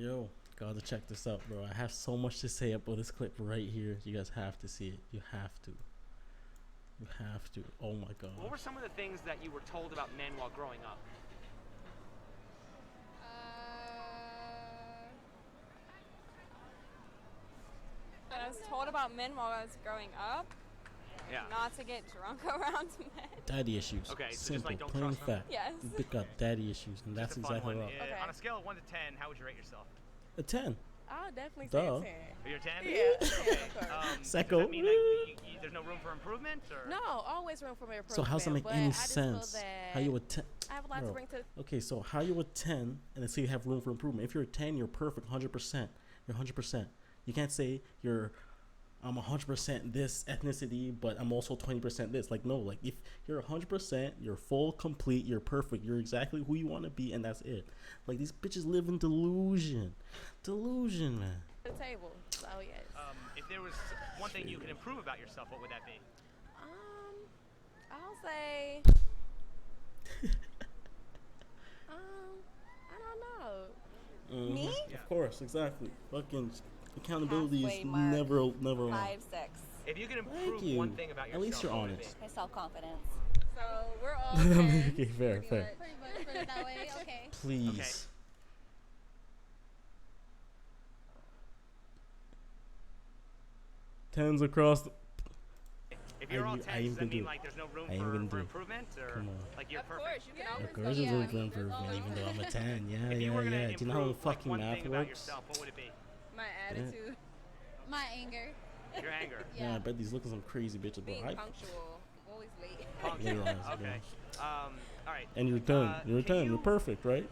Yo, gotta check this out, bro. I have so much to say about this clip right here. You guys have to see it. You have to. You have to. Oh my god. What were some of the things that you were told about men while growing up? That I was told about men while I was growing up. Yeah. Not to get drunk around men. Daddy issues. Okay, so just, Simple, like, don't plain trust them? fact. Yes. You got daddy issues, and that's Just a fun exactly one. right. Okay. On a scale of 1 to 10, how would you rate yourself? A 10. I'll definitely Duh. say 10. You're a 10? Yeah, 10, of course. Does Secco. that mean like, there's no room for improvement? Or? No, always room for improvement. So how's that make but any I just feel sense? that How you a 10? I have a lot to Bro. bring to the Okay, so how you a 10 and then say you have room for improvement? If you're a 10, you're perfect, 100%. You're 100%. You can't say I'm 100% this ethnicity, but I'm also 20% this. Like, no, like if you're 100%, you're full, complete, you're perfect, you're exactly who you want to be, and that's it. Like, these bitches live in delusion. Delusion, man. table. So yes. If there was one thing you could improve about yourself, what would that be? I'll say I don't know. Me? Yeah. Of course, exactly. Fucking accountability Halfway is mark. never wrong. 5'6". If you could Thank improve you. one thing about At yourself, least you're what would it honest. My self-confidence. So we're all Okay, fair, fair. Pretty much put it that way. Okay. Please. Okay. Tens across the... If you're all I 10, ain't does that gonna mean do. like there's no room I ain't gonna for do. improvement? Or Come on. like you're Of perfect? course, you can always Of course, there's room for improvement, always even though I'm a 10. Yeah, If you were yeah, gonna yeah. Do you know how the improve, like, fucking one math thing about works? yourself, what would it be? my attitude. My anger. Your anger. Yeah, I bet these look at some crazy bitches, bro. Being I, punctual. Always late. Punctual. Realize, bro. Okay. All right. and you're 10. You're a can 10. You're you- perfect, right?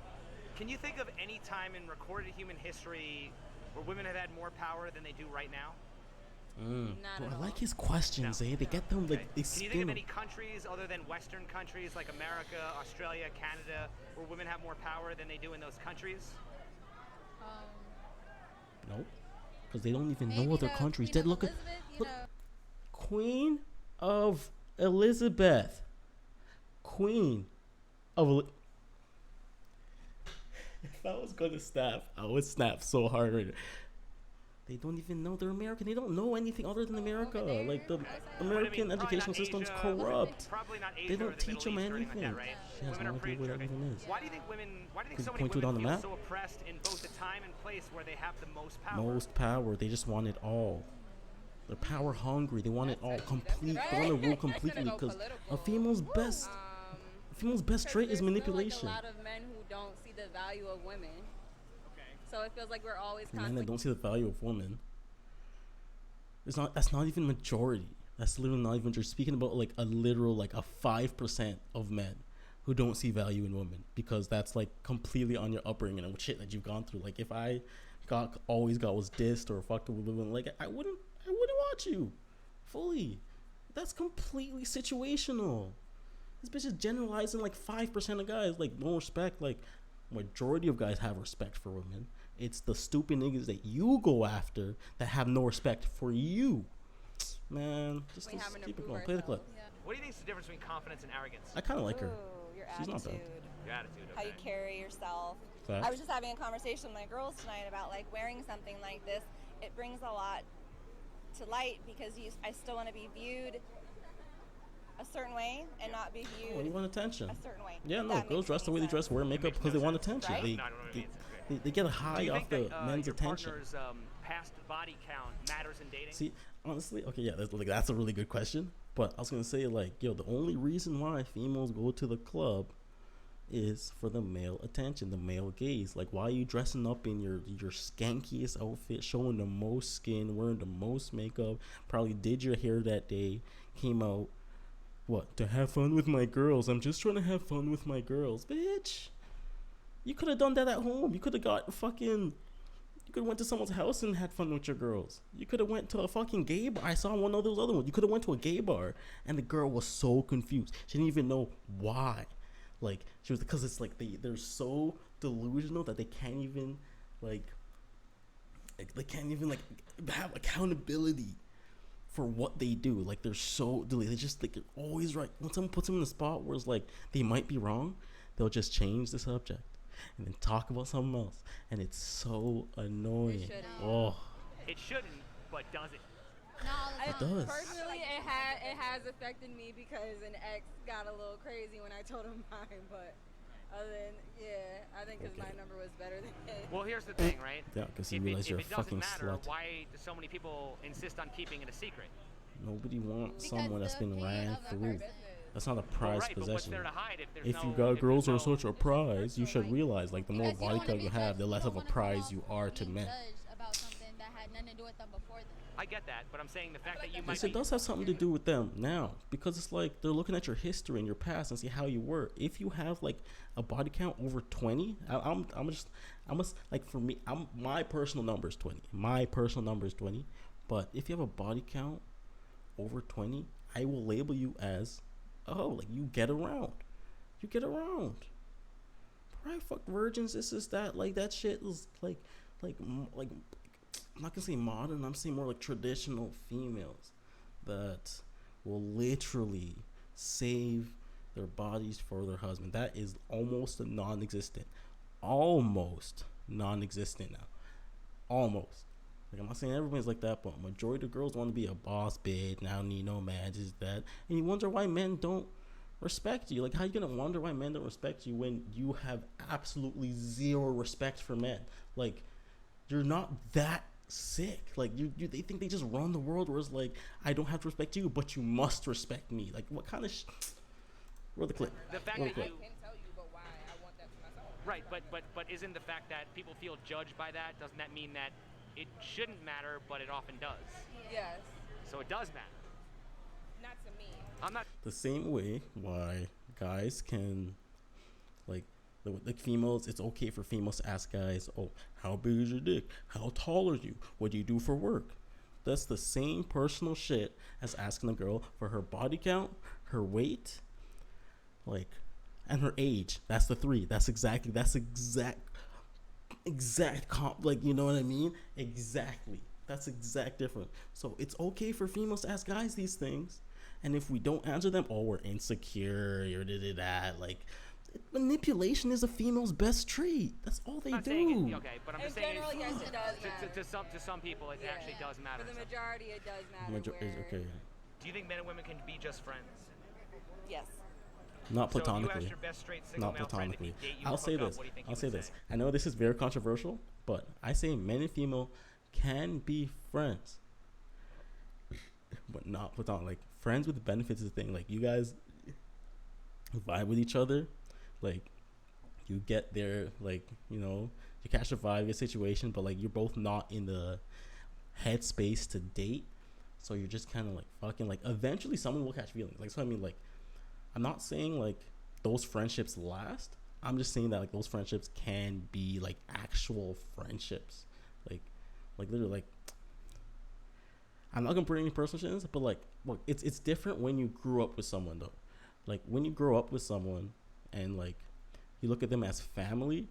Can you think of any time in recorded human history where women have had more power than they do right now? Not Bro, at I all. like his questions, eh? They get them, like, they Can you think spin of them. any countries other than Western countries like America, Australia, Canada, where women have more power than they do in those countries? Nope. Because they don't even Maybe know other the countries. Queen They of look at... Elizabeth, you Look, know. Queen of Elizabeth. Queen of Elizabeth. If I was going to snap, I would snap so hard right now. They don't even know they're American. They don't know anything other than America. they're- Like, the But I mean, American probably educational not system's Asia, corrupt. Probably not Asia They or don't the teach Middle them East or anything anything. like that, right? She has Women no are idea pretty what okay. everything is. Why do you think Could so you many point to it on women the feel map? so oppressed in both the time and place where they have the most power? Most power. They just want it all. They're power hungry. They want it all complete. They want to rule completely go because a political. female's best trait is There's manipulation. Still, like, a lot of men who don't see the value of women. Okay. So it feels like we're always Men that constantly. don't see the value of women. That's not even majority. That's literally not even just speaking about like a literal like a 5% of men who don't see value in women, because that's like completely on your upbringing and shit that you've gone through. Like if I always got was dissed or fucked with women, like I wouldn't watch you fully. That's completely situational. This bitch is generalizing like 5% of guys, like no respect. Like majority of guys have respect for women. It's the stupid niggas that you go after that have no respect for you. Man, just We haven't keep it improved going. Play the clip. Yeah. What do you think is the difference between confidence and arrogance? I kind of like her. Ooh, your She's not attitude. bad. Your attitude, How okay. you carry yourself. Facts. I was just having a conversation with my girls tonight about like wearing something like this. It brings a lot to light because I still want to be viewed a certain way and not be Oh, you viewed want attention? a certain way. Yeah, If no, that girls makes dress the any way they dress, sense. wear makeup makes because no they want sense. attention. Right? They, No, I don't know what it they, means. It's great. they get a Do high you off think the that, men's your attention. partner's past body count matters in dating? See, honestly, okay, yeah, that's a really good question. But I was gonna say, like, yo, the only reason why females go to the club is for the male attention, the male gaze. Like, why are you dressing up in your skankiest outfit, showing the most skin, wearing the most makeup, probably did your hair that day, came out, what, to have fun with my girls? I'm just trying to have fun with my girls, bitch. You could have done that at home. You could have got fucking. You could have went to someone's house and had fun with your girls. You could have went to a fucking gay bar. I saw one of those other ones. You could have went to a gay bar and the girl was so confused. She didn't even know why. Like, she was, because it's like they're so delusional that they can't even like they can't even like have accountability for what they do. Like, they're so they just like, they're always right. When someone puts them in a spot where it's like they might be wrong, they'll just change the subject. and then talk about something else, and it's so annoying. shouldn't. Oh, It shouldn't, but does it? Not all the it time. does. Personally, it has affected me because an ex got a little crazy when I told him mine. But other than I think because my Okay. number was better than his. Well, here's the thing, right? Yeah, because you If realize you're a it doesn't fucking matter, slut. why do so many people insist on keeping it a secret? Nobody wants Because someone that's the been opinion ran of a through. person. That's not a Well, prized right, but what's possession. there to hide if there's If no, you got girls who are there's no, such a prize, you should realize like the more Because you don't body wanna count be you have, judged. the You less don't of a wanna come prize off you are to being men. judged about something that had nothing to do with them before then. I get that, but I'm saying the fact that you might Yes, it be. does have something to do with them now because it's like they're looking at your history and your past and see how you were. If you have like a body count over 20, like for me, my personal number is 20. My personal number is 20. But if you have a body count over 20, I will label you as, like you get around. You get around. Right? Fuck virgins. This is that. Like that shit is like. I'm not gonna say modern. I'm saying more like traditional females that will literally save their bodies for their husband. That is almost non-existent. Almost non-existent now. Almost. Like I'm not saying everybody's like that, but majority of girls want to be a boss bitch. Now need no man, just that. And you wonder why men don't respect you. Like how you gonna wonder why men don't respect you when you have absolutely zero respect for men? Like you're not that sick. Like they think they just run the world, where it's like I don't have to respect you, but you must respect me. Like what kind of roll the clip. The fact Roll that the you. clip. can tell you, but why I want that for myself. Right, but isn't the fact that people feel judged by that, doesn't that mean that it shouldn't matter, but it often does? Yes, So it does matter. not to me. I'm not. The same way why guys can like females, it's okay for females to ask guys, oh, how big is your dick? How tall are you? What do you do for work? That's the same personal shit as asking a girl for her body count, her weight, like, and her age. That's the three. That's exact like, you know what I mean? Exactly. That's exact different. So it's okay for females to ask guys these things. And if we don't answer them, oh, we're insecure, or that. Like, manipulation is a female's best trait. That's all they I'm not do. saying it, okay, but I'm In just saying general, yes, it does matter. to some people it actually does matter. For the So, majority, it does matter. Okay. do you think men and women can be just friends? Yes. Not So if you platonically. asked your best straight single Not male friend if platonically. he'd date you I'll to say hook up, this. what do you think he I'll say would this. I know this is very controversial, but I say men and female can be friends, but not platonic. Like friends with benefits is the thing. Like you guys vibe with each other, like you get there, like you catch a vibe, get situation, but like you're both not in the headspace to date, so you're just kind of like fucking like. Eventually, someone will catch feelings. Like so, I mean, like I'm not saying like those friendships last. I'm just saying that like those friendships can be like actual friendships, like literally like. I'm not gonna put any personal shit in this, but like, look, it's different when you grew up with someone though. Like when you grow up with someone and like you look at them as family,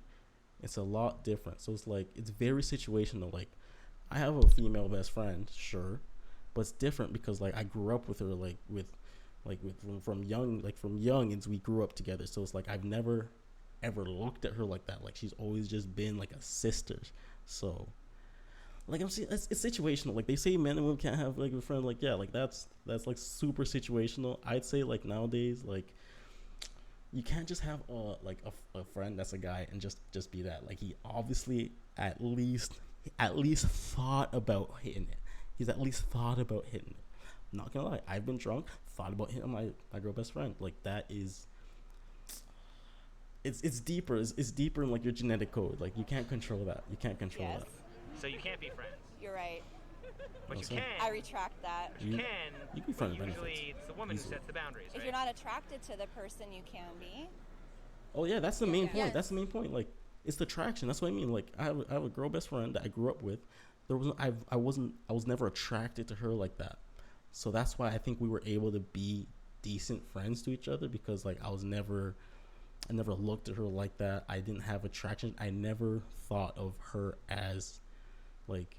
it's a lot different. So it's like it's very situational. Like I have a female best friend, sure, but it's different because like I grew up with her from young and we grew up together. So it's like I've never ever looked at her like that. Like she's always just been like a sister. So like I'm saying, it's situational. Like they say men and women can't have like a friend. Like yeah, like that's like super situational. I'd say like nowadays, like you can't just have a friend that's a guy and just be that. Like he obviously at least thought about hitting it. He's at least thought about hitting it. I'm not gonna lie, I've been drunk, thought about hitting my girl best friend. Like that is. It's deeper. It's deeper in like your genetic code. Like you can't control that. You can't control Yes. that. So you can't be friends, You're right. but you Also- can. I retract that. You You- can. you can be but friends with usually benefits. it's the woman Easily. who sets the boundaries, If right? you're not attracted to the person, you can be. Oh yeah, that's the main point. Yes. That's the main point. Like it's the traction. That's what I mean. Like I have a girl best friend that I grew up with. I was never attracted to her like that. So that's why I think we were able to be decent friends to each other because like I never looked at her like that. I didn't have attraction. I never thought of her as like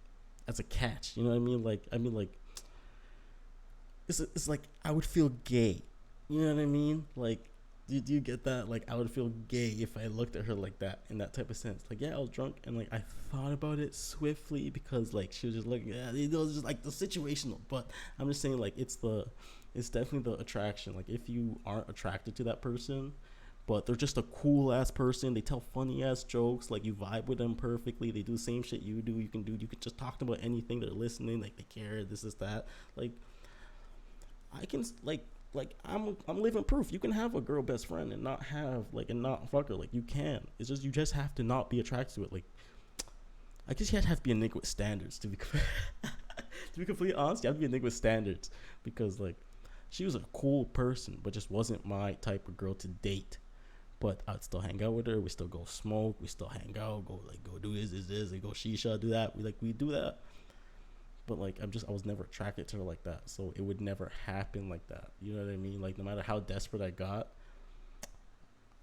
as a catch. You know what I mean? Like it's like I would feel gay. You know what I mean? Like do you get that? Like, I would feel gay if I looked at her like that, in that type of sense. Like, yeah, I was drunk, and like I thought about it swiftly because like she was just looking. Yeah, it was just like the situational. But I'm just saying, like, it's definitely the attraction. Like, if you aren't attracted to that person, but they're just a cool ass person, they tell funny ass jokes, like you vibe with them perfectly, they do the same shit you do, you can just talk about anything, they're listening, like they care, this is that. Like, I can I'm living proof. You can have a girl best friend and not have and not fuck her. Like, you can. It's just you just have to not be attracted to it. Like, I guess you have to be a nigga with standards to be to be completely honest. You have to be a nigga with standards because like she was a cool person, but just wasn't my type of girl to date. But I'd still hang out with her. We still go smoke. We still hang out. Go do this, and go shisha, do that. We do that. But like I was never attracted to her like that, so it would never happen like that. You know what I mean? Like, no matter how desperate I got,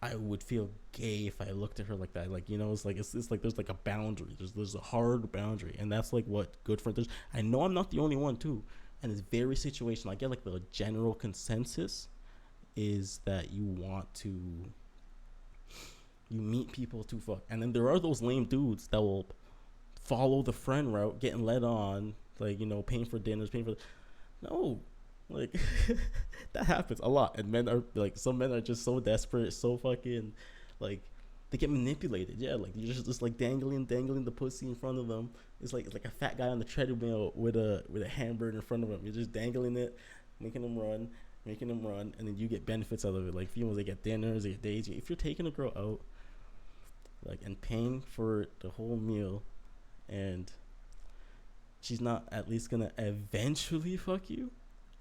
I would feel gay if I looked at her like that. Like, you know, it's like there's like a boundary. There's a hard boundary, and that's like what good friends. I know I'm not the only one too, and it's very situational. I get like the general consensus is that you meet people to fuck, and then there are those lame dudes that will follow the friend route, getting led on, like, you know, paying for dinners, no, like that happens a lot, and men are like, some men are just so desperate, so fucking like they get manipulated. Yeah, like you're just like dangling the pussy in front of them. It's like a fat guy on the treadmill with a hamburger in front of him. You're just dangling it, making them run, and then you get benefits out of it. Like females, they get dinners, they get dates. If you're taking a girl out, like, and paying for the whole meal, and she's not at least gonna eventually fuck you.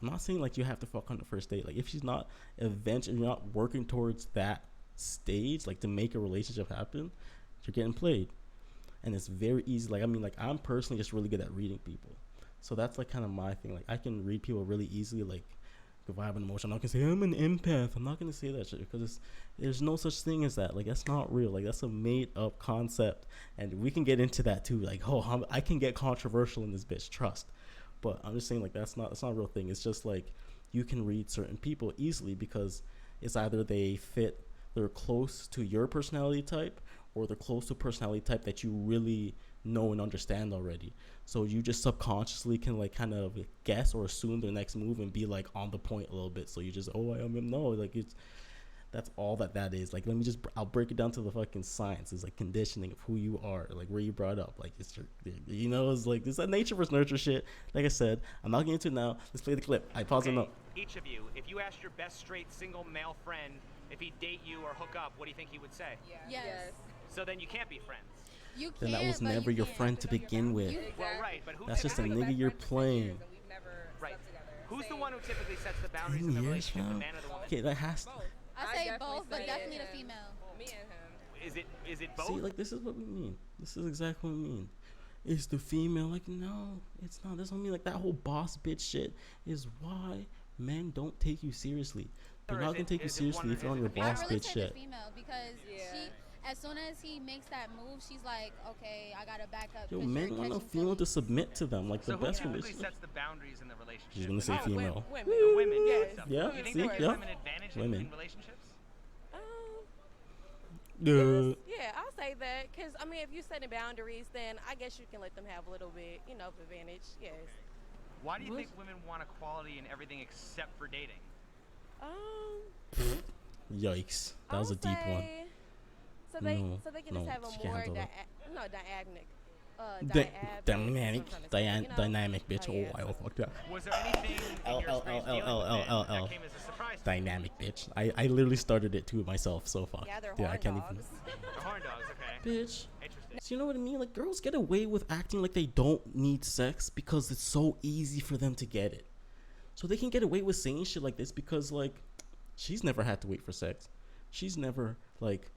I'm not saying like you have to fuck on the first date. Like, if she's not eventually, you're not working towards that stage, like to make a relationship happen, you're getting played. And it's very easy. Like, I mean, like, I'm personally just really good at reading people, so that's like kind of my thing. Like, I can read people really easily, like the vibe and emotion. I'm not gonna say I'm an empath. I'm not gonna say that shit because there's no such thing as that. Like, that's not real. Like, that's a made up concept, and we can get into that too. Like, I can get controversial in this bitch, trust. But I'm just saying, like, that's not a real thing. It's just like you can read certain people easily because it's either they're close to your personality type, or they're close to a personality type that you really know and understand already. So you just subconsciously can like kind of guess or assume their next move and be like on the point a little bit. So you just, like, that's all that is. Like, I'll break it down to the fucking science. It's like conditioning of who you are, like where you brought up. Like, it's like, it's that nature versus nurture shit. Like I said, I'm not getting into it now. Let's play the clip. I pause it now. Each of you, if you asked your best straight single male friend if he'd date you or hook up, what do you think he would say? Yes. So then you can't be friends. You Then can, that was but never you your can't. friend to begin with. Well, right, but who? That's just a nigga you're playing. Right. Who's the one who typically sets the boundaries 10 in the years, relationship, the fam? man or the woman? Okay, that has to. I say definitely both, but say definitely the him. female. Me and him. Is it both? See, like, this is what we mean. This is exactly what we mean. It's the female. Like, no, it's not. That's what I mean. Like, that whole boss bitch shit is why men don't take you seriously. They're not gonna take you seriously if you're on your boss I really bitch say shit. the female because she, as soon as he makes that move, she's like, okay, I gotta back up. Yo, 'cause men you're want a catching female to feelings. submit to them. Like, So the who best typically relationship. sets the boundaries in the relationship? She's gonna say female. Women. Yes. Yeah, You think see, there's yeah. women advantage Women. in relationships? Yeah, I'll say that because I mean, if you're setting boundaries, then I guess you can let them have a little bit, of advantage. Yes. Why do you think women want equality in everything except for dating? Yikes, that was a deep one. So they No, so they can no, just have she a can't more handle that. Dynamic bitch. Oh, yeah, I fucked up. Was there anything in your experience dealing with men that came as a surprise to you? Dynamic bitch. I literally started it too myself. So fuck. Yeah, they're I horn can't dogs. even. The horn dogs, okay. Bitch. Interesting. So you know what I mean? Like, girls get away with acting like they don't need sex because it's so easy for them to get it. So they can get away with saying shit like this because, like, she's never had to wait for sex. She's never, like,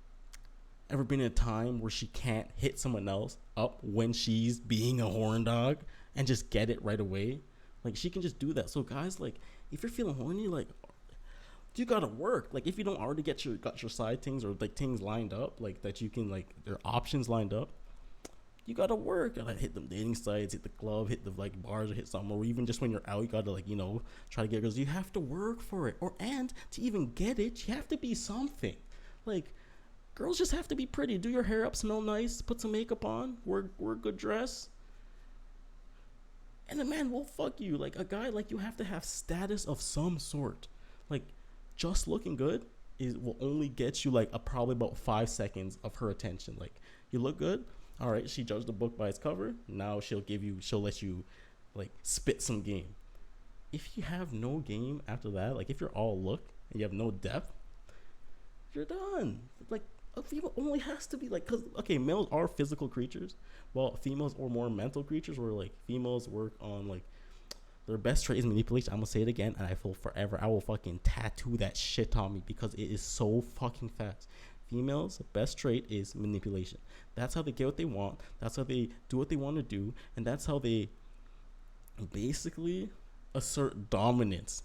ever been in a time where she can't hit someone else up when she's being a horn dog and just get it right away. Like, she can just do that. So guys, like, if you're feeling horny, like, you gotta work. Like, if you don't already got your side things or like things lined up, like that you can, like, their options lined up, you gotta work. You gotta hit them dating sites, hit the club, hit the like bars, or hit something, or even just when you're out, you gotta like, you know, try to get girls. You have to work for it, or and to even get it, you have to be something. Like, girls just have to be pretty. Do your hair up, smell nice, put some makeup on, wear a good dress, and a man will fuck you. Like, a guy, like, you have to have status of some sort. Like, just looking good will only get you like probably about 5 seconds of her attention. Like, you look good, all right, she judged the book by its cover. Now she'll let you like spit some game. If you have no game after that, like if you're all look and you have no depth, you're done. Like, a female only has to be like, because okay, males are physical creatures, while females are more mental creatures, where like females work on like their best trait is manipulation. I'm gonna say it again, and I will fucking tattoo that shit on me because it is so fucking facts. Females' best trait is manipulation. That's how they get what they want. That's how they do what they want to do, and that's how they basically assert dominance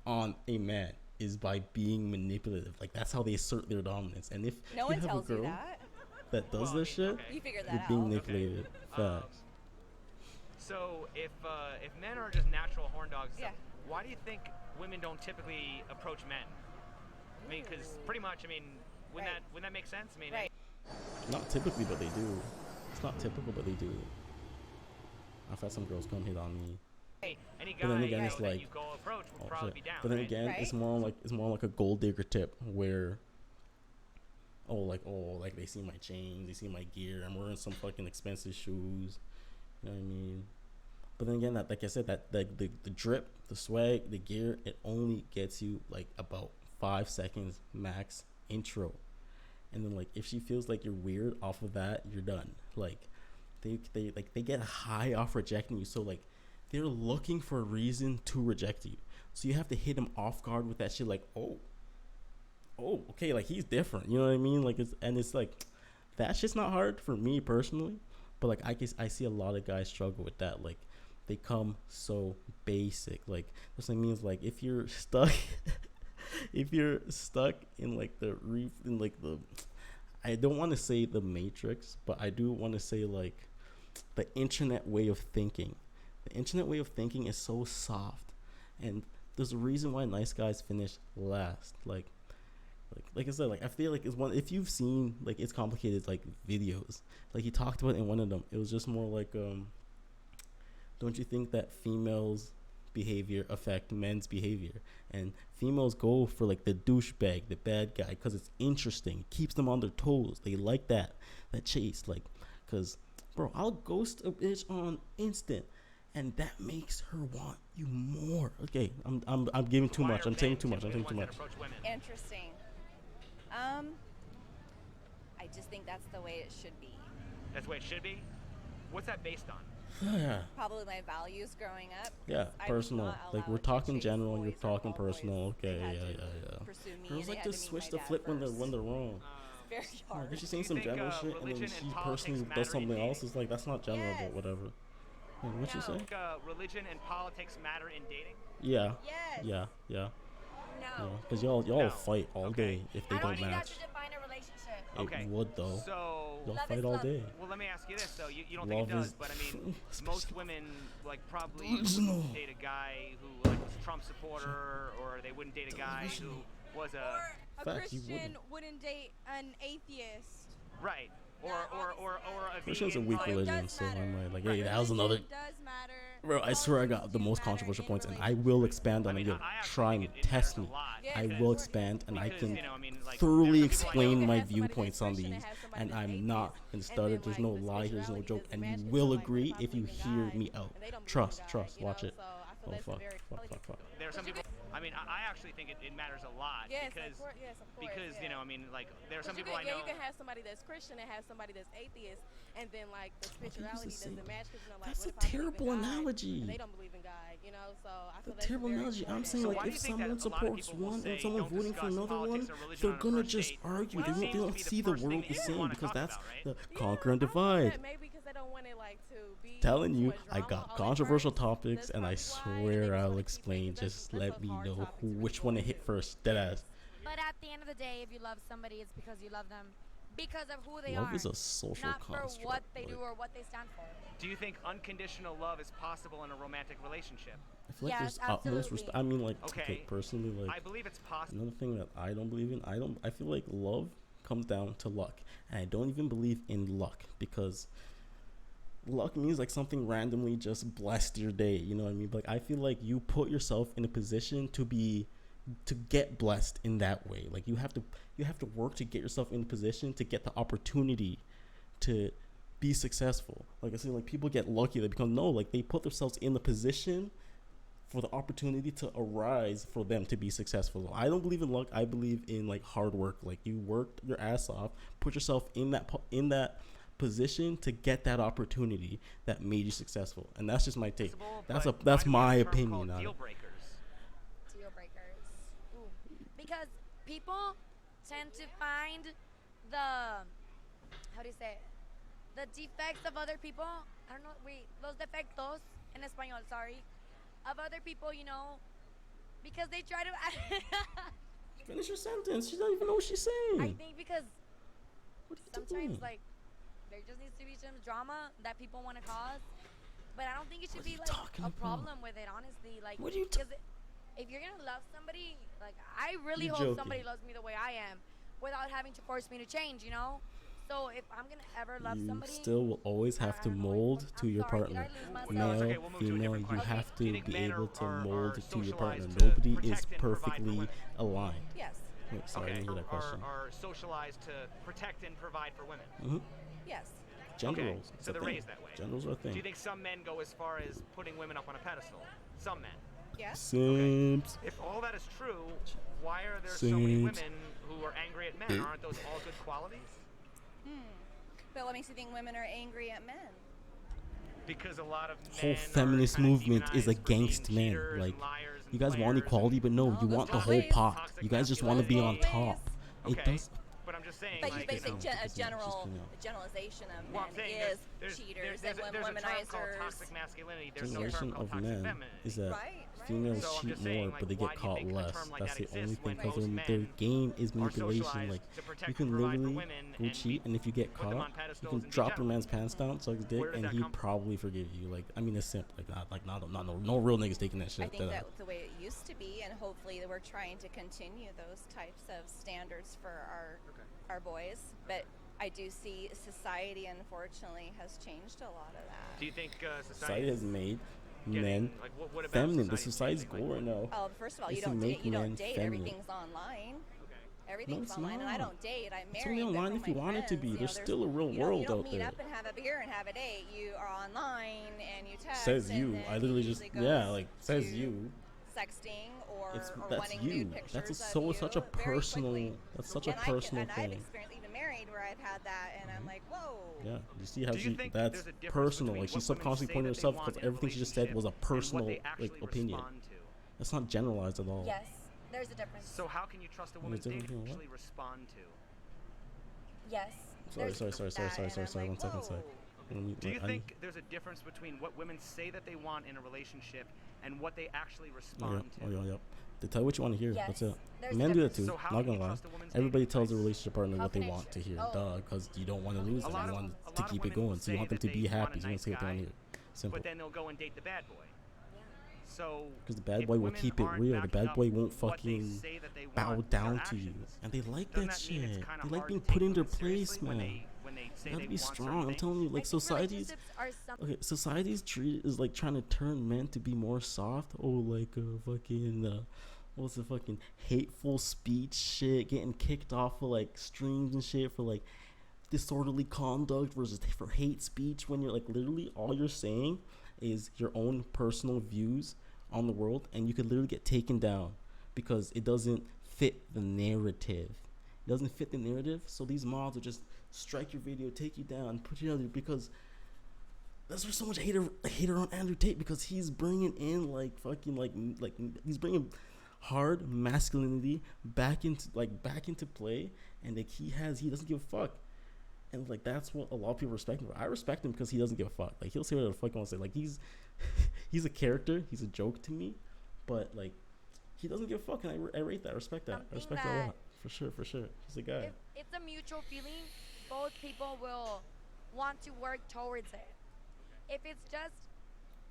on a man, is by being manipulative. Like, that's how they assert their dominance. And if No you one have tells a you girl that. does this shit, You figure that you're out. being manipulated. Facts. So if men are just natural horn dogs, Yeah. why do you think women don't typically approach men? I mean, because pretty much, I mean, wouldn't that make sense? I mean, Right. Not typically, but they do. It's not typical, but they do. I've had some girls come hit on me. any But then guy again, it's that like, you go approach will oh, probably shit. be down. But then right? again, Right? it's more like a gold digger tip where, like they see my chains, they see my gear, I'm wearing some fucking expensive shoes. You know what I mean? But then again, that like I said, that the drip, the swag, the gear, it only gets you like about 5 seconds max intro. And then like if she feels like you're weird off of that, you're done. Like they get high off rejecting you, so like they're looking for a reason to reject you. So you have to hit them off guard with that shit, like, oh, okay, like he's different. You know what I mean? Like it's like that shit's not hard for me personally, but like I see a lot of guys struggle with that. Like they come so basic. Like this means like if you're stuck in like the reef in like the, I don't want to say the matrix, but I do want to say like the internet way of thinking. The internet way of thinking is so soft, and there's a reason why nice guys finish last. Like I said, like I feel like it's one, if you've seen like It's Complicated like videos, like he talked about in one of them, it was just more like don't you think that females behavior affect men's behavior, and females go for like the douchebag, the bad guy, because it's interesting, it keeps them on their toes, they like that chase, like, because bro, I'll ghost a bitch on instant and that makes her want you more. Okay, I'm giving too much, I'm saying too much. Interesting. I just think that's the way it should be. That's the way it should be? What's that based on? Yeah. Probably my values growing up. Yeah, I personal. was not Like we're allowed to talking chase general and you're boys or talking call boys. personal. They Okay, had yeah. to pursue me, Girls and like they to had meet switch my the dad flip when first. they're wrong. It's very hard. If she's Do saying you some think, general shit and then religion she and personally politics does matter something in else, dating? it's like that's not general, Yes. but whatever. Yeah, what you say? Think, religion and politics matter in dating? Yeah. Yes. Yeah. No. Because y'all No. fight all Okay. day if they I don't don't think that match. should define a relationship. It Okay. would though. So, Y'all Love fight is all love. day. well, let me ask you this though. You don't Love think it does, is but I mean, most women like probably Delusional. wouldn't date a guy who like was a Trump supporter, or they wouldn't date a guy who was a A Facts, you Christian wouldn't date an atheist. right, or a Christian's a vegan, weak like- religion, does so matter. I'm like, hey, that was another. Religion does matter. Bro, I swear I got the Politics most do controversial matter points, in and a I will expand on I it. mean, Yo, I actually try think and it test matters me. a lot I because- will expand, and I because, can you know, I mean, like, thoroughly there's some people explain like- my You can have somebody viewpoints that's on Christian these, and have somebody and that's I'm atheist, not gonna and start then, it. There's like, no the lie, there's no spirituality joke, doesn't and match you 'cause will they're like, agree they're if you not hear believing me in God, out. and they don't believe in Trust, God, trust, you watch know? it. So I feel Oh that's a fuck, very fuck. There are some people. I mean, I actually think it matters a lot Yes, because of course, because yeah. you know, I mean, like there are some You people I can, know. you can have somebody that's Christian and have somebody that's atheist, and then like the spirituality same. doesn't match because you know, like That's what a if I believe in terrible God analogy. and they don't believe in God, you know? So I feel The that's terrible very analogy. I'm important. saying So like why do if you think that someone a lot of supports people will one say and someone's don't voting for discuss another one, politics or religion they're on a gonna first just date? argue. Well, They it seems to don't be the see the first thing world that the you same wanna because talk that's about, right? the Yeah, conquer and I feel divide. that maybe because they don't want it like to be Telling too you, much I drama got all at controversial first. topics, That's and I probably why, and they swear just I'll wanna keep it, explain. 'cause that's- Just that's let a me hard know topic to really which go one to hit into. first. Deadass. But at the end of the day, if you love somebody, it's because you love them. because of who they Love are, is a social not for construct. what they do like, or what they stand for. Do you think unconditional love is possible in a romantic relationship? I feel like Yes, there's utmost absolutely. respect. I mean, like, Okay. okay, personally, like, I believe it's possible. another thing that I don't believe in, I feel like love comes down to luck. And I don't even believe in luck, because luck means like something randomly just blessed your day. You know what I mean? Like, I feel like you put yourself in a position to get blessed in that way. Like, you have to work to get yourself in a position to get the opportunity to be successful. Like I say, like, people get lucky, they they put themselves in the position for the opportunity to arise for them to be successful. I don't believe in luck. I believe in like hard work. Like, you worked your ass off, put yourself in that position to get that opportunity that made you successful. And that's just my take. That's my opinion on it. Deal breakers. Deal breakers. Ooh. Because people tend to find the, how do you say it? The defects of other people. I don't know. Wait, los defectos en español. Sorry, of other people. You know, because they try to. Finish your sentence. She doesn't even know what she's saying. I think because What are you sometimes doing? like there just needs to be some drama that people want to cause, but I don't think it should What are be you like talking a about? problem with it. Honestly, like What are you because if you're gonna love somebody, like I really You're hope joking. somebody loves me the way I am, without having to force me to change. You know. So if I'm gonna ever love You somebody, still will always have to I don't know, mold I'm to your sorry, did I partner. lose myself? No, it's Male, okay. We'll move to a female, different you question. have Do you to think be men able to are mold to your partner. socialized to Nobody is protect and provide for perfectly women? aligned. Yes. Wait, sorry, I Okay. didn't hear that question. Are socialized to protect and provide for women. Yes. Gender Okay, roles. It's so a they're thing. raised that way. Gender roles are a Do thing. you think some men go as far as putting women up on a pedestal? Some men. Yes. Simps. If all that is true, why are there so many Simps. women who are angry at men? Aren't those all good qualities? But what makes you think women are angry at men? Because a lot of Whole men feminist are kinda movement is demonized for being against men. cheaters Like, and liars and you guys want players equality, but no, No, you those want the both whole ways. pot. Toxic You guys just want to be on masculinity. top. Okay, It does. but I'm just saying, But like, you basically you know, she's picking up. the generalization of well, I'm men saying is there's cheaters there's and a term called womanizers. toxic masculinity. There's no Generation term called of toxic men femininity. is that Right, right. females So I'm cheat just saying, more, like, but they why get do you caught think a less. term like That's that the only exists thing, when because most their men game is are manipulation. socialized Like, to protect you can and provide for literally women go and cheat, and if you get put them on caught, you pedestals can and be drop your gentlemen? man's pants down, suck his dick, Where does and that he'd come from? probably forgive you. Like, I mean, it's simple. Like, no real niggas taking that shit. I think that's the way it used to be, and hopefully we're trying to continue those types of standards for our boys. But I do see society, unfortunately, has changed a lot of that. Do you think society society has made getting, men like, what about feminine. The society society's changing? goal right now. Oh, first of all, is you to don't make date. You men don't date. feminine. Everything's online. Okay. Everything's it's online, and I not. don't date. I'm It's married. only They're online from if you my want it to friends. be. You know, There's still a real you world don't out meet there. up and have a beer and have a date. You are online and you text. Says and you. then I literally it just usually goes says to you. Sexting or That's wanting you. nude pictures That's of you such a very personal. quickly. That's such a And personal and I've thing. experienced even married where I've had that, and I'm like, whoa. Yeah, you see how Do you she think that's there's a difference personal. between Like, she's what women subconsciously say pointing that they herself want because in a everything she just said was a relationship and personal what they actually opinion. respond to? That's not generalized at all. yes, there's a difference. So how can you trust a woman There's they different people, what? actually respond to? yes. Sorry. there's- One Like, second. whoa. Do you think there's a difference between what women say that they want in a relationship and what they actually respond to? Yep. They tell you what you want to hear. Yes, That's it. there's a Men do that difference. too. So how Not can gonna you lie. trust a woman's Everybody dating tells their advice? relationship partner How what they can I want to sh- hear. oh. Duh, because you don't want to lose A them. lot You of- want a to lot of keep it women going. will So you want say them to that be they want happy. a So you want to say what they nice want to guy, hear. Simple. But then they'll go and date the bad boy. So Because the bad if boy will women keep it aren't real. The backing bad up boy won't what they fucking say that they bow want with down their to you. actions, And they like doesn't that mean it's shit. kinda They like hard being to take put in their women seriously place, man. when they say You have they to be want certain strong. I'm telling you, things? like, I think society's relationships are some- okay. Society's treat is like trying to turn men to be more soft. Oh, like fucking what's the fucking hateful speech shit, getting kicked off of like streams and shit for like disorderly conduct versus for hate speech, when you're like literally all you're saying is your own personal views on the world, and you could literally get taken down because it doesn't fit the narrative. It doesn't fit the narrative, so these mobs will just strike your video, take you down, put you out there, because that's why so much hater on Andrew Tate, because he's bringing in like fucking like he's bringing hard masculinity back into play, and like he doesn't give a fuck. And like that's what a lot of people respect him for. I respect him because he doesn't give a fuck. Like he'll say whatever the fuck he wants to say. Like he's a character. He's a joke to me, but like he doesn't give a fuck, and I rate that. I respect that. I respect that a lot. For sure. He's a guy. If it's a mutual feeling, both people will want to work towards it. If it's just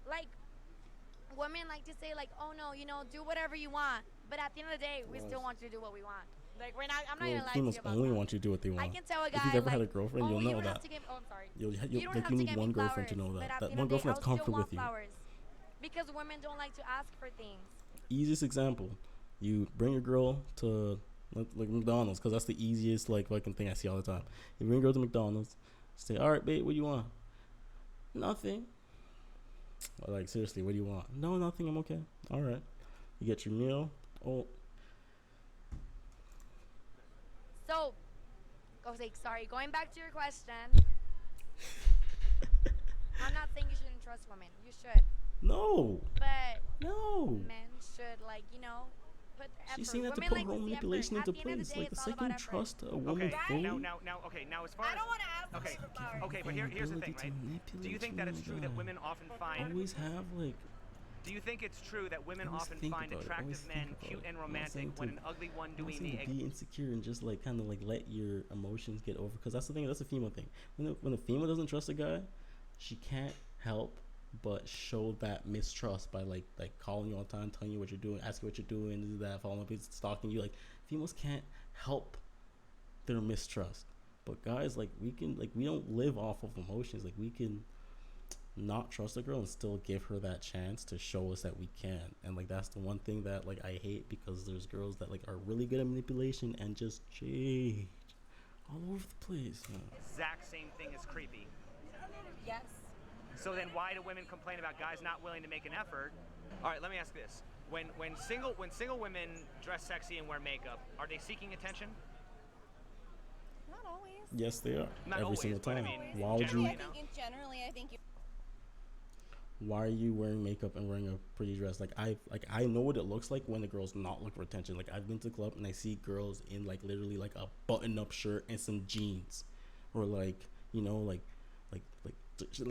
like women like to say like, oh no, do whatever you want, but at the end of the day, we still want you to do what we want. Like I'm not gonna lie to you Females about only that. want you to do what they want. I can tell a guy if you've ever like, had a girlfriend, oh, you'll you know don't that. have to give, oh, I'm sorry. You don't like have you to need get one me girlfriend to flowers, know but that. at That the end one of the day, girlfriend that's I'll still comfortable want with you. flowers. Because women don't like to ask for things. Easiest example, you bring your girl to like McDonald's, because that's the easiest like fucking thing I see all the time. You bring your girl to McDonald's, say, all right, babe, what do you want? Nothing. Or like, seriously, what do you want? No, nothing, I'm okay. All right. You get your meal. Oh, So, going back to your question, I'm not saying you shouldn't trust women. You should. no, But no. men should, put the effort. She's seen that to Women put like her own see manipulation effort. into At the end of place. the day, Like, the it's all second you about effort. trust a woman Okay, fully, now as far as I don't want to ask okay, for flowers. okay, but here's the thing, right? Do you think that it's true that women often find? always have like. Do you think it's true that women Always often think find about it, attractive always men think about cute it. and I'm not saying romantic when to- an ugly one I'm doing saying the to be insecure and just like kind of like let your emotions get over, because that's the thing. That's a female thing. When a female doesn't trust a guy, she can't help but show that mistrust by like calling you all the time, telling you what you're doing, asking what you're doing, this, that, following up, stalking you. Like, females can't help their mistrust, but guys, like, we don't live off of emotions. Like, we can not trust a girl and still give her that chance to show us that we can. And like, that's the one thing that like I hate, because there's girls that like are really good at manipulation and just change all over the place. exact same thing as creepy? Yes. So then why do women complain about guys not willing to make an effort? All right, let me ask this. When single women dress sexy and wear makeup, are they seeking attention? Not always. Yes, they are. Not Every always, single but I time. mean, Why would generally, you? Generally, I think you. Why are you wearing makeup and wearing a pretty dress? Like, I know what it looks like when the girls not looking for attention. Like, I've been to the club and I see girls in like literally like a button-up shirt and some jeans, or like, like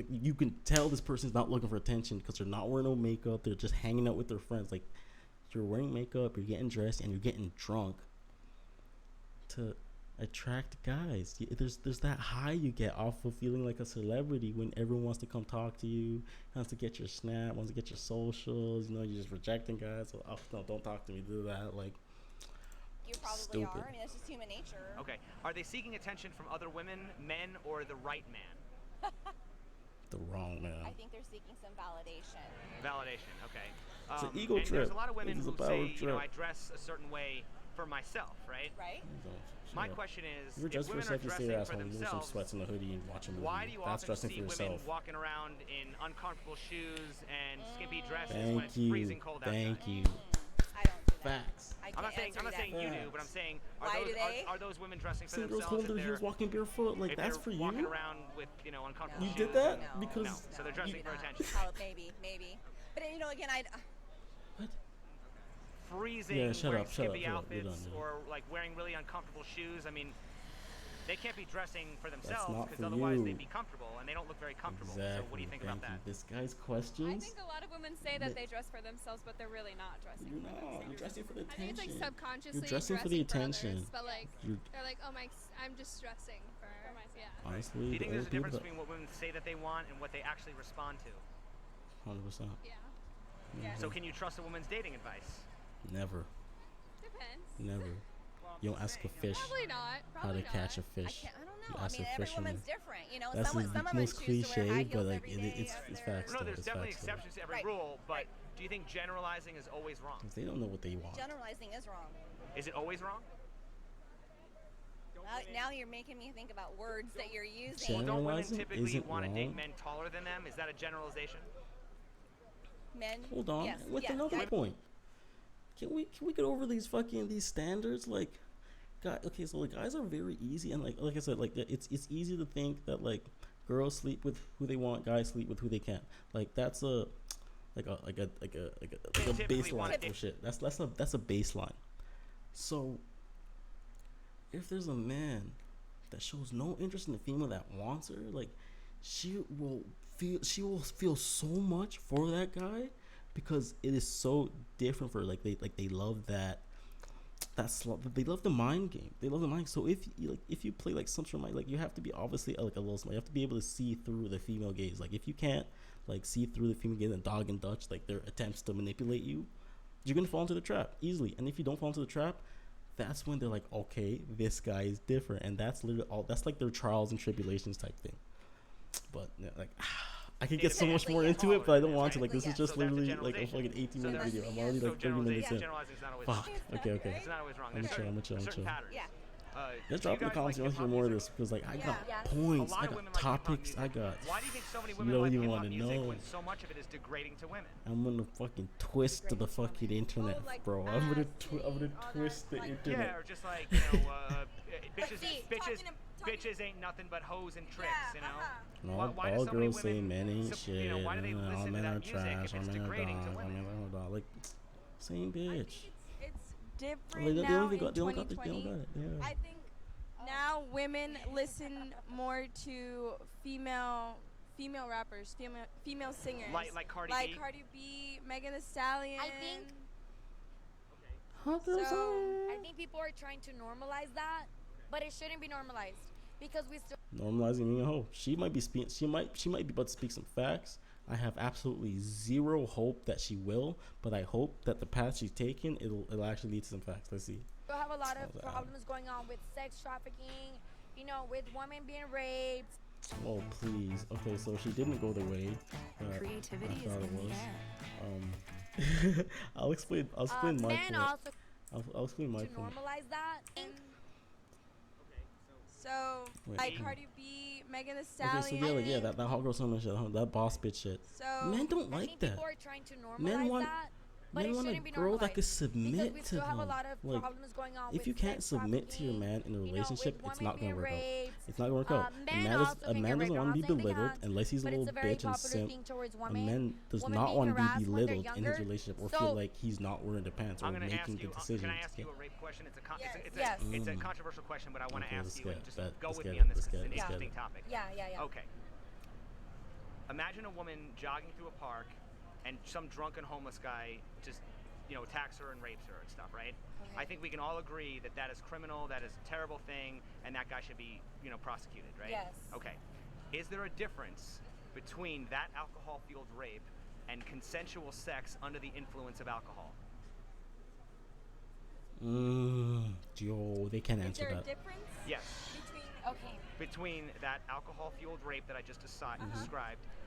you can tell this person's not looking for attention because they're not wearing no makeup. They're just hanging out with their friends. Like, you're wearing makeup, you're getting dressed, and you're getting drunk to attract guys. There's that high you get off of feeling like a celebrity when everyone wants to come talk to you, wants to get your snap, wants to get your socials. You're just rejecting guys. So, oh no, don't talk to me. Do that. Like, You probably stupid. are. I mean, that's just human nature. Okay. Are they seeking attention from other women, men, or the right man? The wrong man. I think they're seeking some validation. Validation. Okay. It's an ego and trip. There's a lot of women It's a who power say, trip. I dress a certain way for myself, right? Right? My question is, You're if dressed for women are yourself, you stay dressing your ass for home, you wear some themselves, sweats and a hoodie and watch a movie. why do you That's often dressing see for women yourself. walking around in uncomfortable shoes and skimpy dresses when Thank it's you. freezing cold outside? Thank you. I don't do that. Facts. I I'm not can't saying answer you that. do, but I'm saying Why do they? are those women dressing for Some girls themselves? hold their heels walking barefoot. Like, if that's they're for walking you. around with uncomfortable You shoes. did that No, because No, so they're dressing for Not. attention. Maybe. But again, What? Freezing, Yeah, shut wearing up, shut up, skimpy shut up. You're outfits, done, you're or like wearing really uncomfortable shoes. I mean, they can't be dressing for themselves not because for otherwise you. they'd be comfortable, and they don't look very comfortable. Exactly. So what do you think Thank about that? you. This guy's I questions. think a lot of women say that they dress for themselves, but they're really not dressing You're for not. themselves. You're dressing for the I think attention. it's like subconsciously You're dressing for the attention. others, but like You're- they're like, oh I'm just dressing for myself. Yeah. Honestly, Do you the think there's only a people difference that between what women say that they want and what they actually respond to? 100%. Yeah. So can you trust a woman's dating advice? Never. Depends. Never. You don't ask a fish Probably not. how Probably to catch a not. fish. I don't You know. I ask mean, a every fisherman. woman's different. That's some the women most choose to wear high cliche, but heels like every it's day it's of facts. No, though, there's it's definitely facts, though. exceptions to every Right. rule, but Right. do you think generalizing is always wrong? 'Cause they don't know what they want. Generalizing is wrong. Is it always wrong? Now you're making me think about words that you're using. Well, don't women Generalizing typically isn't want to date wrong. men taller than them? Is that a generalization? Men. Hold on. Yes, With yes, another yes. point. Can we get over these standards? Like, okay, so like guys are very easy, and like I said, like it's easy to think that like girls sleep with who they want, guys sleep with who they can. Like that's a typically want baseline to- bullshit. That's a baseline. So if there's a man that shows no interest in the female that wants her, like she will feel so much for that guy because it is so different for her. Like they love that they love the mind game. They love the mind. So if you play like some sort of mind, like you have to be obviously like a little smart. You have to be able to see through the female gaze. Like if you can't like see through the female gaze and dog and Dutch, like their attempts to manipulate you, you're gonna fall into the trap easily. And if you don't fall into the trap, that's when they're like, okay, this guy is different, and that's literally all. That's like their trials and tribulations type thing. But yeah, like. I could get so much more into it, but I don't want to. Like, this is just literally like a fucking 18-minute video. I'm already like 30 minutes in. Fuck. Okay. It's not always wrong. I'm gonna chill. Yeah. Just drop in the comments if you want to hear more of this, because like I got points, I got topics, I got. Why do you think so many You women don't like even hip-hop want to music know. when so much of it is degrading to women? I'm gonna fucking twist the fucking internet, bro. I'm gonna twist the Yeah, internet. or just like, bitches ain't nothing but hoes and tricks, you know? No, Why do all so many girls say women men ain't shit. You know, why do they All listen to men that are music trash. if All it's men are degrading to dogs. All women? men are dogs. Like, same bitch. It's different Like, they now don't in got it. They 2020. don't got it. Yeah. I think now women listen more to female rappers, female singers. Like Cardi B? Like Cardi B, Megan Thee Stallion. I think I think people are trying to normalize that, but it shouldn't be normalized because we still Normalizing being a hoe. She might be speaking. She might be about to speak some facts. I have absolutely zero hope that she will, but I hope that the path she's taken, it'll actually lead to some facts. Let's see. have a lot of problems going on with sex trafficking, you know, with women being raped. Oh please. Okay, so she didn't go the way that Creativity I is thought it in the was. air. I'll explain my Men point. also I'll explain my to point. normalize that. So Wait. like Cardi B, Megan Thee Okay, Stallion. so yeah, that hot girl summer shit, that boss bitch shit. So Men don't I like think that. people are trying to normalize Men want that, but men it want a shouldn't be girl normalized that could because submit we to still have a them. lot of Like, problems going on if with you can't sex submit to your trafficking, man in a you know, relationship, with it's women not gonna being work out. raped. It's not gonna work out. Men A also man can get doesn't raped. want to be I'm not saying they belittled can't, unless he's a but it's little a very bitch and popular simp. thing towards A women. man does Women not being want to be harassed when they're belittled in his younger. relationship or So- feel like he's not wearing the pants or I'm going to ask making you, good decisions. can I ask you Yeah. a rape question? It's Yes. a controversial question, but I want to Okay, ask let's you get and it. just Bet. go Let's with get me it. on this Let's because it's an get it. interesting topic. Yeah. Okay. Imagine a woman jogging through a park and some drunken homeless guy just, attacks her and rapes her and stuff, right? Okay. I think we can all agree that that is criminal, that is a terrible thing, and that guy should be, prosecuted, right? Yes. Okay. Is there a difference between that alcohol-fueled rape and consensual sex under the influence of alcohol? Yo, they can't is answer there a that. difference Yes. between? Okay. Between that alcohol-fueled rape that I just described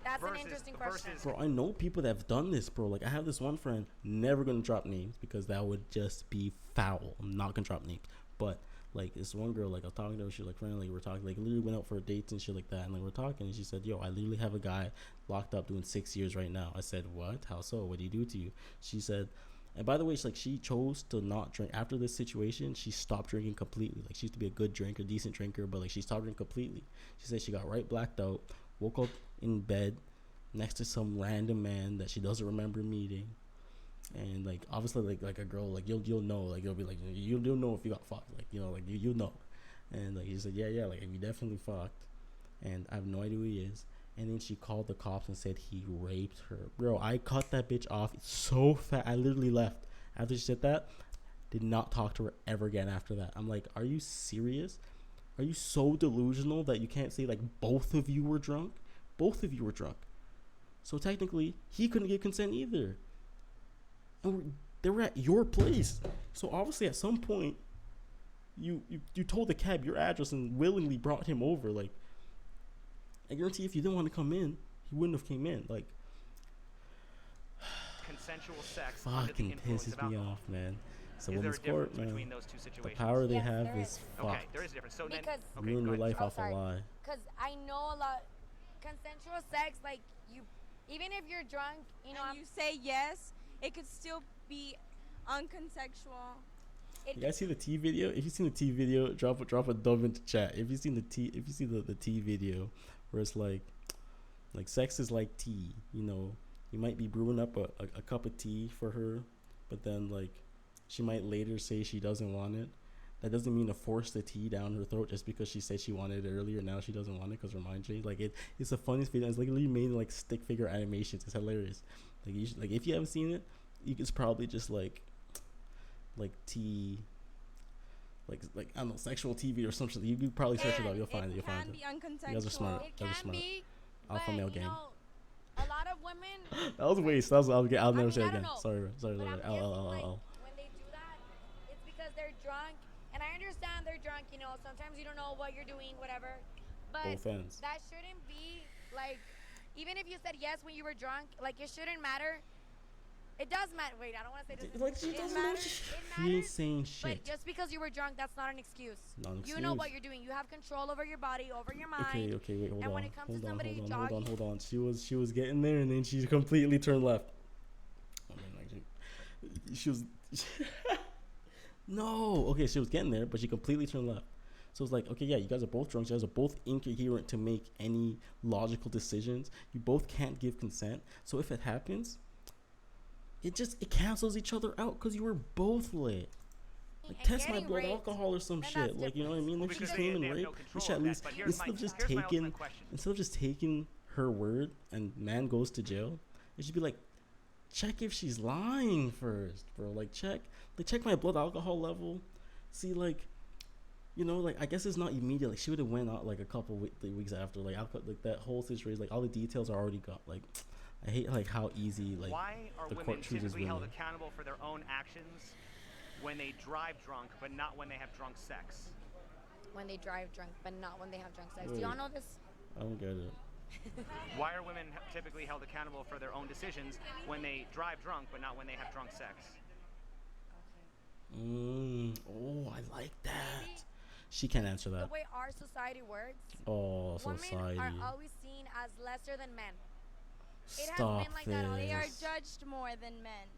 That's an versus, interesting question. versus Bro, I know people that have done this, bro. Like, I have this one friend, never gonna drop names because that would just be foul. I'm not gonna drop names. But, like, this one girl, like, I was talking to her, she was, like, friendly, we're talking, like, literally went out for dates and shit like that, and, like, we're talking, and she said, yo, I literally have a guy locked up doing 6 years right now. I said, what? How so? What did he do to you? She said, and by the way, she chose to not drink. After this situation, she stopped drinking completely. Like, she used to be a good drinker, decent drinker, but, like, she stopped drinking completely. She said she got right blacked out, woke up in bed next to some random man that she doesn't remember meeting. And, like, obviously, like a girl, like, you'll know. Like, you'll be like, you'll know if you got fucked. Like, like, you'll know. And, like, he said, yeah, like, we definitely fucked. And I have no idea who he is. And then she called the cops and said he raped her. Bro, I cut that bitch off so fast. I literally left. After she said that, did not talk to her ever again after that. I'm like, are you serious? Are you so delusional that you can't say, like, both of you were drunk? Both of you were drunk. So technically, he couldn't get consent either. And they were at your place. So obviously at some point, you told the cab your address and willingly brought him over. Like, I guarantee if you didn't want to come in, he wouldn't have came in. Like, consensual sex under the fucking influence pisses of me alcohol. off, man. It's a Is there a woman's court, difference between man. those two The situations? power they Yes, have there is is. Okay, fucked. there is a difference. So Because- then, okay, Ruin go your ahead. life Oh, off a sorry. lie. Because I know a lot consensual sex, like you, even if you're drunk, You say yes, it could still be unconsensual. You guys see the T video? If you've seen the T video, drop a dub into chat. If you see the T video, where it's like sex is like tea. You might be brewing up a cup of tea for her, but then like she might later say she doesn't want it. That doesn't mean to force the tea down her throat just because she said she wanted it earlier. Now she doesn't want it because her mind changed. Like it's the funniest video. It's like literally made in like stick figure animations. It's hilarious. Like if you haven't seen it, it's probably just like tea like I don't know, sexual TV or something. You could probably search it up. You'll find it. You'll find It can it. be uncontextual. You guys are smart. It You guys are can smart. be, Alpha but male you game. know, a lot of women. That was a waste. I'll never mean, say it I don't again. know. Sorry. But I'm guessing, like, L. when they do that, it's because they're drunk. And I understand they're drunk, you know. Sometimes you don't know what you're doing, whatever. But Both ends. that shouldn't be, like, even if you said yes when you were drunk, like, it shouldn't matter. It does matter. Wait, I don't want to say this. Like, she it doesn't know matters. shit. It She ain't matters. saying But shit. just because you were drunk, that's not an excuse. Not an You know excuse. what you're doing. You have control over your body, over your mind. Okay, wait, hold And on. when it comes to hold on, somebody hold on, jogging- hold on. She was getting there, and then she completely turned left. I mean, like, she was. No, okay, she was getting there, but she completely turned left. So it's like, okay, yeah, you guys are both drunk. You guys are both incoherent to make any logical decisions. You both can't give consent. So if it happens, it cancels each other out because you were both lit. Like, And test my getting blood raped, alcohol or some then shit. that's Like, you know what I mean? Well, If she's because claiming they have rape, no you control should at of that. least But here's instead my of just ultimate taking question. her word and man goes to jail, it should be like, check if she's lying first, bro. Like check my blood alcohol level. See, like, you know, like, I guess it's not immediate. Like, she would have went out like a couple weeks after. Like, like that whole situation. Like, all the details are already got. Like, I hate like how easy like Why are the women court chooses typically held women. accountable for their own actions when they drive drunk, but not when they have drunk sex? When they drive drunk, but not when they have drunk sex. Do Wait. y'all know this? I don't get it. Why are women typically held accountable for their own decisions when they drive drunk, but not when they have drunk sex? Oh, I like that. She can't answer The that. way our society works, Oh, women society. are always seen as lesser than men. It has Stop been like that all this. They are judged more than men.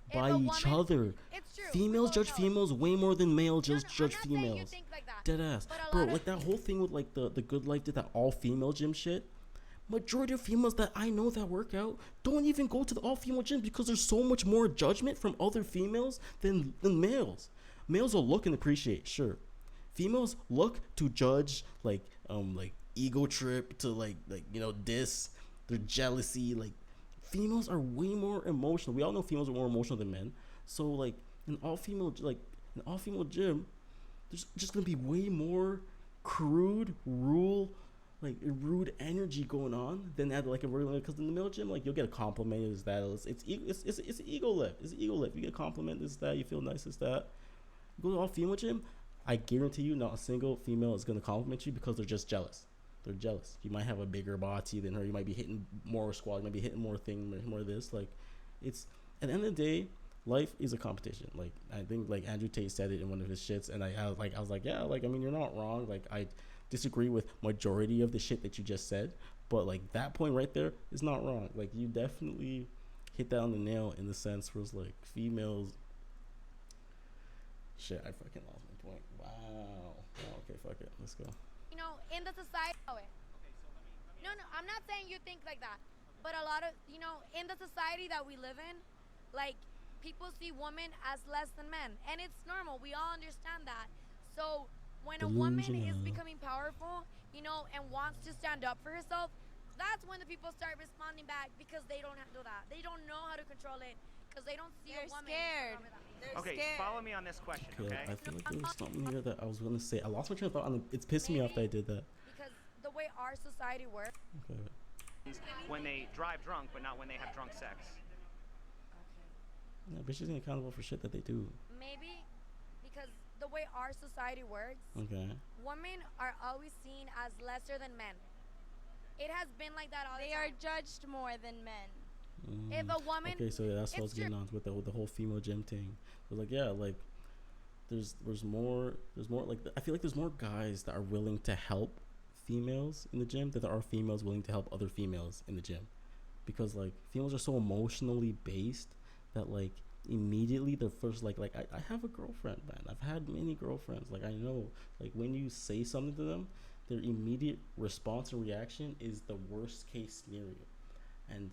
If By a each woman- other. It's true. Females We both judge know it. females way more than males No, just no, judge I'm not saying you females. think like that. Dead ass. But a Bro, lot of- like that whole thing with like the Good Life did that all female gym shit. Majority of females that I know that work out don't even go to the all female gym because there's so much more judgment from other females than males. Males will look and appreciate, sure. Females look to judge, like ego trip, to like you know, diss, their jealousy. Like, females are way more emotional. We all know females are more emotional than men. So like an all female gym, there's just gonna be way more rude energy going on than at like a regular, because in the male gym, like, you'll get a compliment, is that it's an ego lift. It's an ego lift. You get a compliment, this that, you feel nice, this that. You go to all female gym, I guarantee you not a single female is gonna compliment you because they're just jealous. They're jealous. You might have a bigger body than her. You might be hitting more squat. You might be hitting more more this. Like, it's at the end of the day, life is a competition. Like, I think like Andrew Tate said it in one of his shits, and I was like, yeah, like, I mean, you're not wrong. Like, I disagree with majority of the shit that you just said, but like that point right there is not wrong. Like, you definitely hit that on the nail in the sense where it's like females. Shit, I fucking lost my point. Wow. Oh, okay, fuck it. Let's go. You know, in the society. No, I'm not saying you think like that, but a lot of, you know, in the society that we live in, like, people see women as less than men, and it's normal. We all understand that. So when a woman is becoming powerful, you know, and wants to stand up for herself, that's when the people start responding back, because they don't handle that. They don't know how to control it because they don't see They're a woman. scared. They're Okay, scared. follow me on this question, Okay, okay? I feel like there was something here that I was gonna say. I lost my train of thought, and it's pissing me off that I did that. Because the way our society works. Okay. When they drive drunk, but not when they have drunk sex. Yeah, bitches ain't accountable for shit that they do. Maybe because the way our society works, Okay. women are always seen as lesser than men. It has been like that all the They time. are judged more than men. If a woman, Okay, so yeah, that's what I was it's getting on with the whole female gym thing. It was like, yeah, like there's more like, I feel like there's more guys that are willing to help females in the gym than there are females willing to help other females in the gym, because like females are so emotionally based that like immediately they're first like I have a girlfriend, man. I've had many girlfriends. Like, I know, like, when you say something to them, their immediate response and reaction is the worst case scenario. And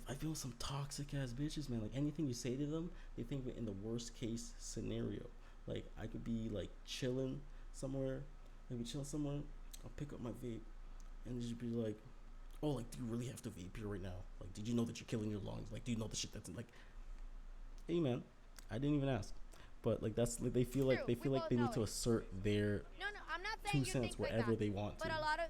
I feel some toxic ass bitches, man. Like, anything you say to them, they think of it in the worst case scenario. Like, I could be like chilling somewhere, I'll pick up my vape and just be like, oh, like, do you really have to vape here right now? Like, did you know that you're killing your lungs? Like, do you know the shit that's in, like, hey man, I didn't even ask. But like that's like they feel like True, they we feel like both they know need to it. assert their No, I'm not 2 saying you cents think like wherever that. they want to. But a lot of,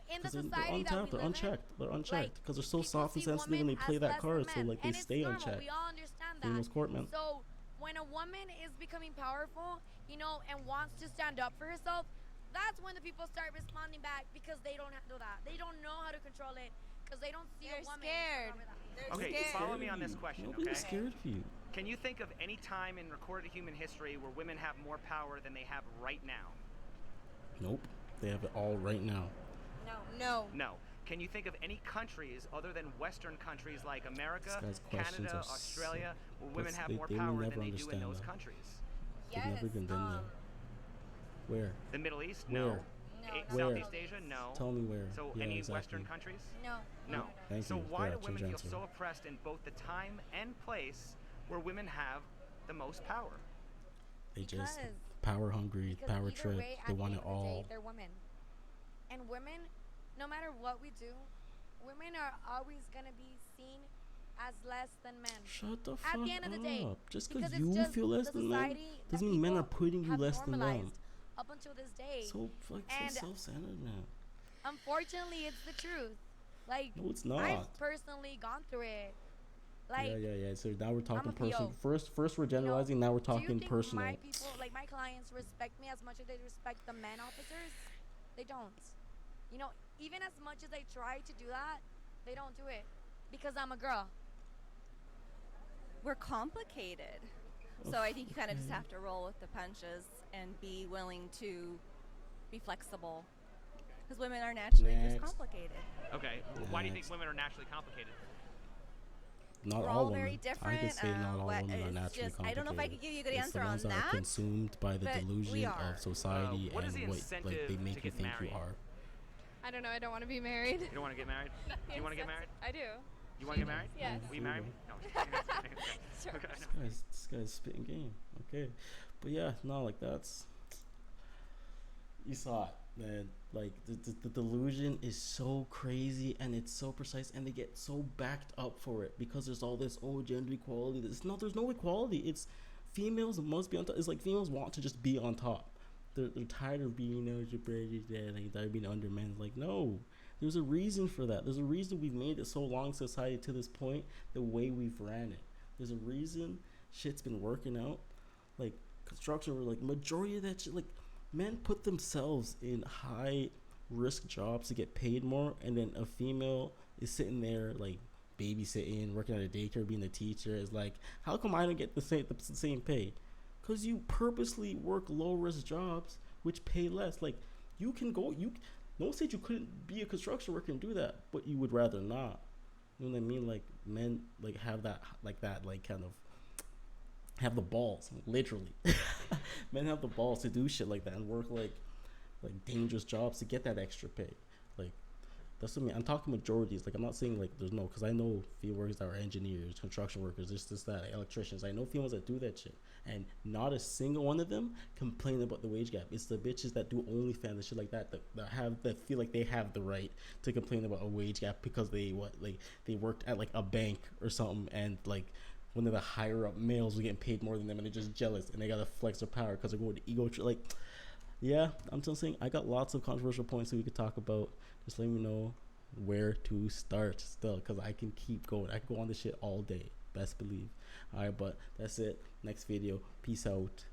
in the 'Cause they're society that we untapped, they're live unchecked. They're in, unchecked because they're so people soft and see sensitive when women they play as that less card. than So men, like they and stay it's normal. unchecked. We all understand that. Females court, man. So when a woman is becoming powerful, and wants to stand up for herself, that's when the people start responding back because they don't handle that. They don't know how to control it because they don't see They're a woman. scared. They're Okay, scared. follow me on this question, Nobody's okay? scared of you. Can you think of any time in recorded human history where women have more power than they have right now? Nope. They have it all right now. No. No. Can you think of any countries other than Western countries like America, This guy's questions Canada, are Australia, where women have they more will power never than they do in understand those that. countries? They've never even been there. Where? The Middle East? Where? No. Where? Southeast Asia? No. Tell me where. So Yeah, any exactly. Western countries? No. No. Thank So you. why Yeah, do women change feel answer. so oppressed in both the time and place where women have the most power? They just Because- power hungry, Because power either tripped. way, at They the want end it of the day, all. they're women. And women, no matter what we do, women are always going to be seen as less than men. Shut the fuck At the end of the day. up. Just Because because it's you just feel less the than men society that doesn't mean men are people putting you have less than them. normalized up until this day. So fuck, so And- self-centered now. Unfortunately, it's the truth. Like, No, it's not. I've personally gone through it. Like, yeah. So now we're talking a personal. PO. First we're generalizing. Now we're do you talking think personal. my people, like my clients, respect me as much as they respect the men officers? They don't. Even as much as they try to do that, they don't do it because I'm a girl. We're complicated. So I think you kind of just have to roll with the punches and be willing to be flexible. Because women are naturally just Next. complicated. Okay. Why do you think Next. women are naturally complicated? Not We're all all women. very I different. could say not all What women are is naturally just- I don't know if I could complicated. give you a good It's answer the on ones that are that, consumed by the but we delusion are. of society What is and the what incentive they to make you get think married? you are. I don't know. I don't want to be married. You don't want to get married? Do you want to get married? I do. You want to get married? Yes. Will you marry me? No. Sure. Okay, This guy's spitting game. Okay, but yeah, no, like that's you saw it, man. Like the delusion is so crazy and it's so precise, and they get so backed up for it because there's all this gender equality. There's no equality. It's females must be on top. It's like females want to just be on top. They're tired of being like tired of being under men. Like no. There's a reason for that. There's a reason we've made it so long in society to this point, the way we've ran it. There's a reason shit's been working out. Like construction, where like majority of that shit, like men put themselves in high risk jobs to get paid more, and then a female is sitting there like babysitting, working at a daycare, being a teacher. Is like, how come I don't get the same pay? Because you purposely work low risk jobs which pay less. Like you can go no one said you couldn't be a construction worker and do that, but you would rather not. You know what I mean? Like men like have that kind of have the balls, literally. Men have the balls to do shit like that and work like dangerous jobs to get that extra pay. Like that's what I mean. I'm talking majorities. Like I'm not saying like there's no, because I know female workers that are engineers, construction workers, this, that, electricians. I know females that do that shit, and not a single one of them complain about the wage gap. It's the bitches that do OnlyFans and shit like that that feel like they have the right to complain about a wage gap because they worked at like a bank or something, and like one of the higher up males were getting paid more than them, and they're just jealous and they gotta flex their power because they're going to ego trip. Like, yeah, I'm just saying I got lots of controversial points that we could talk about. Just let me know where to start still, because I can keep going. I can go on this shit all day, best believe. All right, but that's it. Next video. Peace out.